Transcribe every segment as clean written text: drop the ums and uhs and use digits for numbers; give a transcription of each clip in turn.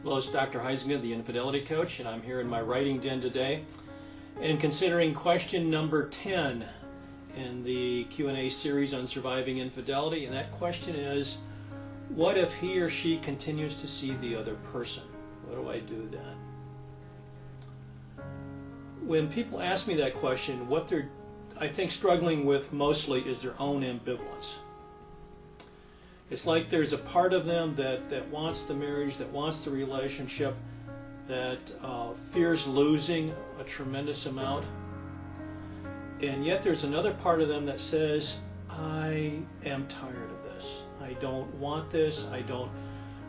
Hello, it's Dr. Huizenga, the Infidelity Coach, and I'm here in my writing den today and considering question number 10 in the Q&A series on surviving infidelity. And that question is, what if he or she continues to see the other person? What do I do then? When people ask me that question, what they're, I think, struggling with mostly is their own ambivalence. It's like there's a part of them that wants the marriage, that wants the relationship, that fears losing a tremendous amount. And yet there's another part of them that says, I am tired of this. I don't want this. I don't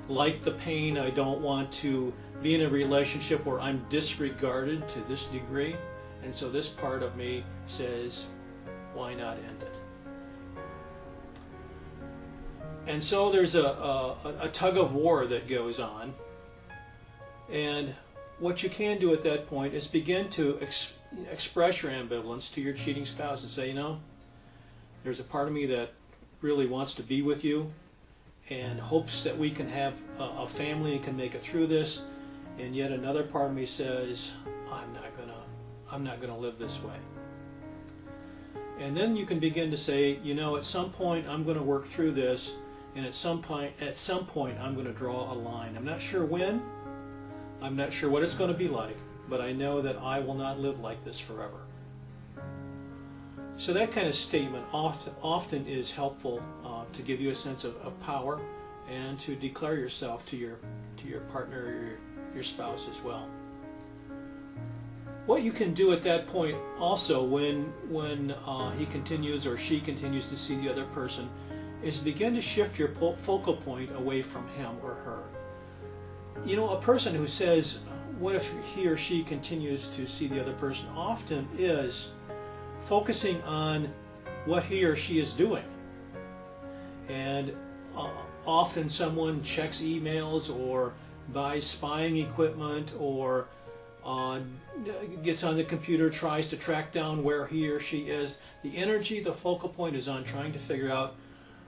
like the pain. I don't want to be in a relationship where I'm disregarded to this degree. And so this part of me says, why not end it? And so there's a tug-of-war that goes on. And what you can do at that point is begin to express your ambivalence to your cheating spouse and say, you know, there's a part of me that really wants to be with you and hopes that we can have a family and can make it through this. And yet another part of me says, I'm not gonna live this way. And then you can begin to say, you know, at some point I'm going to work through this. And at some point I'm going to draw a line. I'm not sure when, I'm not sure what it's going to be like, but I know that I will not live like this forever. So that kind of statement often is helpful to give you a sense of power and to declare yourself to your partner or your spouse as well. What you can do at that point also when he continues or she continues to see the other person is begin to shift your focal point away from him or her. You know, a person who says, what if he or she continues to see the other person, often is focusing on what he or she is doing. And often someone checks emails or buys spying equipment or gets on the computer, tries to track down where he or she is. The energy, the focal point is on trying to figure out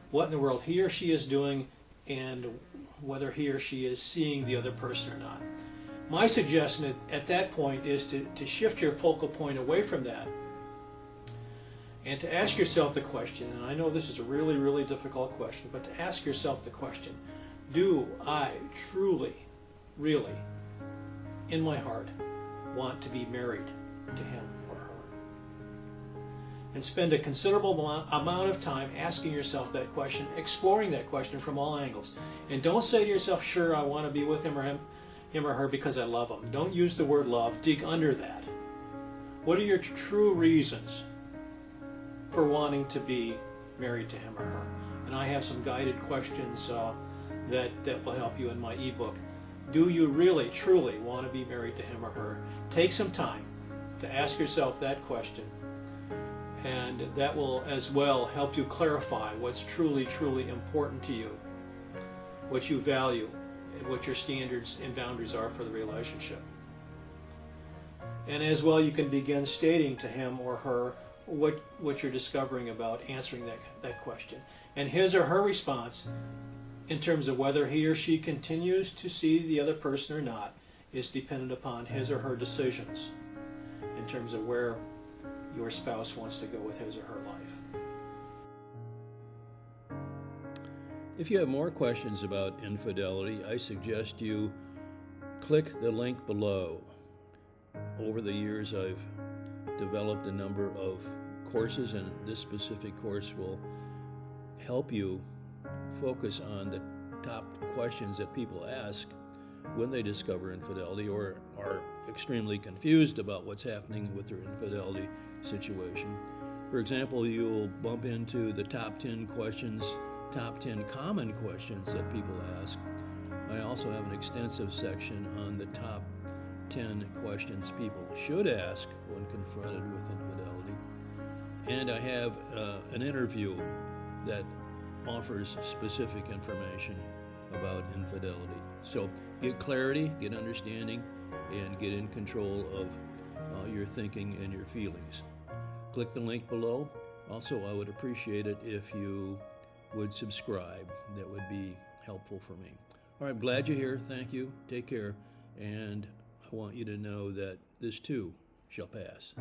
what in the world he or she is doing and whether he or she is seeing the other person or not. My suggestion at that point is to shift your focal point away from that and to ask yourself the question, and I know this is a really, really difficult question, but to ask yourself the question, do I truly, really, in my heart, want to be married to him or her? And spend a considerable amount of time asking yourself that question, exploring that question from all angles. And don't say to yourself, sure, I want to be with him or her because I love him. Don't use the word love. Dig under that. What are your true reasons for wanting to be married to him or her? And I have some guided questions that will help you in my ebook. Do you really, truly want to be married to him or her? Take some time to ask yourself that question. And that will as well help you clarify what's truly, truly important to you, what you value, and what your standards and boundaries are for the relationship. And as well, you can begin stating to him or her what you're discovering about answering that question. And his or her response, in terms of whether he or she continues to see the other person or not, is dependent upon his or her decisions in terms of where your spouse wants to go with his or her life. If you have more questions about infidelity, I suggest you click the link below. Over the years, I've developed a number of courses, and this specific course will help you focus on the top questions that people ask when they discover infidelity or are extremely confused about what's happening with their infidelity situation. For example, you'll bump into the top 10 questions, top 10 common questions that people ask. I also have an extensive section on the top 10 questions people should ask when confronted with infidelity. And I have an interview that offers specific information about infidelity. So get clarity, get understanding, and get in control of your thinking and your feelings. Click the link below. Also, I would appreciate it if you would subscribe. That would be helpful for me. All right, I'm glad you're here. Thank you. Take care. And I want you to know that this too shall pass.